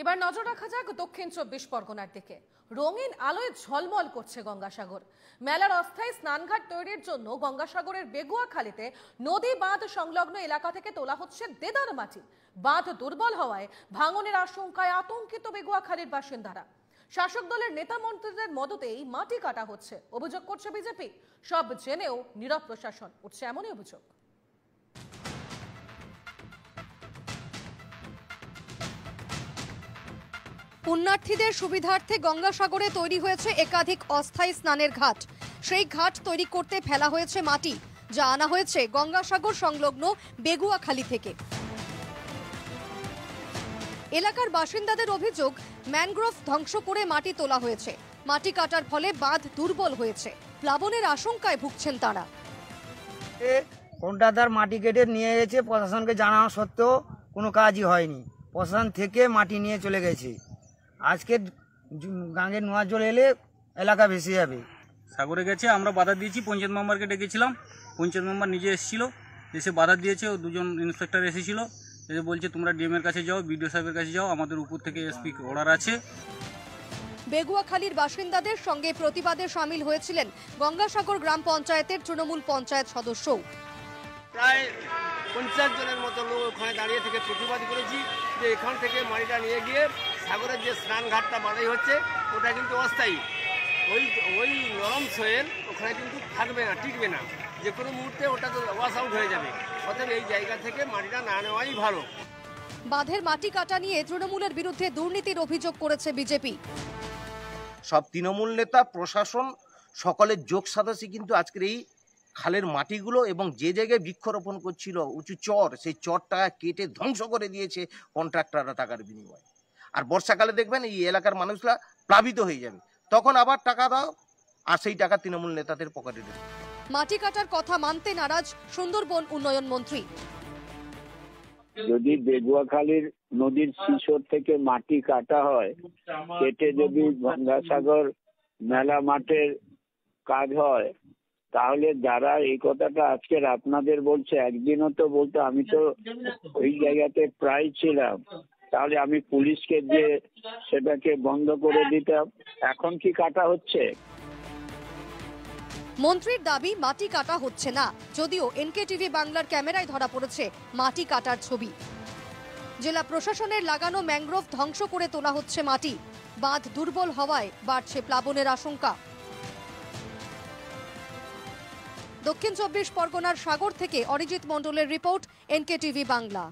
এবার নজর রাখা যাক দক্ষিণ ২৪ পরগনার দিকে। রঙিন আলোয় ঝলমল করছে গঙ্গাসাগর। মেলার অস্থায়ী স্নানঘাট তৈরির জন্য গঙ্গাসাগরের বেগুয়াখালীতে নদী বাঁধ সংলগ্ন এলাকা থেকে তোলা হচ্ছে দেদার মাটি। বাঁধ দুর্বল হওয়ায় ভাঙনের আশঙ্কায় আতঙ্কিত বেগুয়াখালীর বাসিন্দারা। শাসক দলের নেতা মন্ত্রীদের মদতেই মাটি কাটা হচ্ছে, অভিযোগ করছে বিজেপি। সব জেনেও নীরব প্রশাসন, উঠছে এমনই অভিযোগ। পুণ্যার্থীদের সুবিধার্থে গঙ্গাসাগরে তৈরি হয়েছে একাধিক অস্থায়ী স্নানের ঘাট। সেই ঘাট তৈরি করতে ফেলা হয়েছে মাটি, যা আনা হয়েছে গঙ্গাসাগর সংলগ্ন বেগুয়াখালী থেকে। এলাকার বাসিন্দাদের অভিযোগ, ম্যানগ্রোভ ধ্বংস করে মাটি তোলা হয়েছে। মাটি কাটার ফলে বাঁধ দুর্বল হয়েছে, প্লাবনের আশঙ্কায় ভুগছেন তারা। কন্ট্রাক্টর মাটি কেটে নিয়ে গেছে, প্রশাসনকে জানানো সত্ত্বেও কোনো কাজই হয়নি। প্রশাসন থেকে মাটি নিয়ে চলে গেছে। আজকে গাঙ্গের নোয়া জল এলে এলাকা ভেসে যাবে। সাগরে গেছে, আমরা বাধা দিয়েছি, পঞ্চায়েত মেম্বারকে ডেকেছিলাম। পঞ্চায়েত মেম্বার নিজে এসেছিল, এসে বাধা দিয়েছে। ও দুজন ইন্সপেক্টর এসেছিল, এসে বলছে তোমরা ডিএম এর কাছে যাও, বিডিও সাহেবের কাছে যাও, আমাদের উপর থেকে এসপি অর্ডার আছে। বেগুয়াখালীর বাসিন্দাদের সঙ্গে প্রতিবাদে সামিল হয়েছিলেন গঙ্গাসাগর গ্রাম পঞ্চায়েতের তৃণমূল পঞ্চায়েত সদস্য। প্রায় 50 জনের মতো লোক ওখানে দাঁড়িয়ে থেকে প্রতিবাদ করেছি যে এখান থেকে মাটিটা নিয়ে গিয়ে সাগরের যে স্নান ঘাটটা বানাই হচ্ছে ওটা কিন্তু অস্থায়ী। ওই নরম সোয়েল ওখানে কিন্তু থাকবে না, টিকবে না, যে কোনো মুহূর্তে ওটা তো ওয়াশ আউট হয়ে যাবে। অতএব এই জায়গা থেকে মাটিটা না নেওয়াই ভালো। বাঁধের মাটি কাটা নিয়ে তৃণমূলের বিরুদ্ধে দুর্নীতির অভিযোগ করেছে বিজেপি। সব তৃণমূল নেতা, প্রশাসন সকলের যোগ সাতাশি কিন্তু আজকের এই খালের মাটিগুলো এবং যে জায়গায় বৃক্ষরোপণ করছিল উঁচু চর, সেই চরটা কেটে ধ্বংস করে দিয়েছে কন্ট্রাক্টররা টাকার বিনিময়ে। আর বর্ষাকালে দেখবেন এই এলাকার মানুষরা প্লাবিত হয়ে যাবে, তখন আবার টাকা দাও আর সেই টাকা তৃণমূল নেতাদের পকেটে দেবে। মাটি কাটার কথা মানতে নারাজ সুন্দরবন উন্নয়ন মন্ত্রী। যদি বেগুয়াখালীর নদীর শিশর থেকে মাটি কাটা হয়, কেটে যদি গঙ্গাসাগর মেলা মাঠের কাজ হয়, তাহলে যারা এই কথাটা আজকে আপনাদের বলছে, একদিনও তো বলতো, আমি তো ওই জায়গাতে প্রায় ছিলাম, তাহলে আমি পুলিশকে দিয়ে সেটাকে বন্ধ করে দিতাম। এখন কি কাটা হচ্ছে? মন্ত্রীর দাবি মাটি কাটা হচ্ছে না, যদিও এনকেটিভি বাংলার ক্যামেরায় ধরা পড়েছে মাটি কাটার ছবি। জেলা প্রশাসনের লাগানো ম্যানগ্রোভ ধ্বংস করে তোলা হচ্ছে মাটি। বাঁধ দুর্বল হওয়ায় বাড়ছে প্লাবনের আশঙ্কা। দক্ষিণ ২৪ পরগনার সাগর থেকে অরিজিৎ মণ্ডলের রিপোর্ট, এনকেটিভি বাংলা।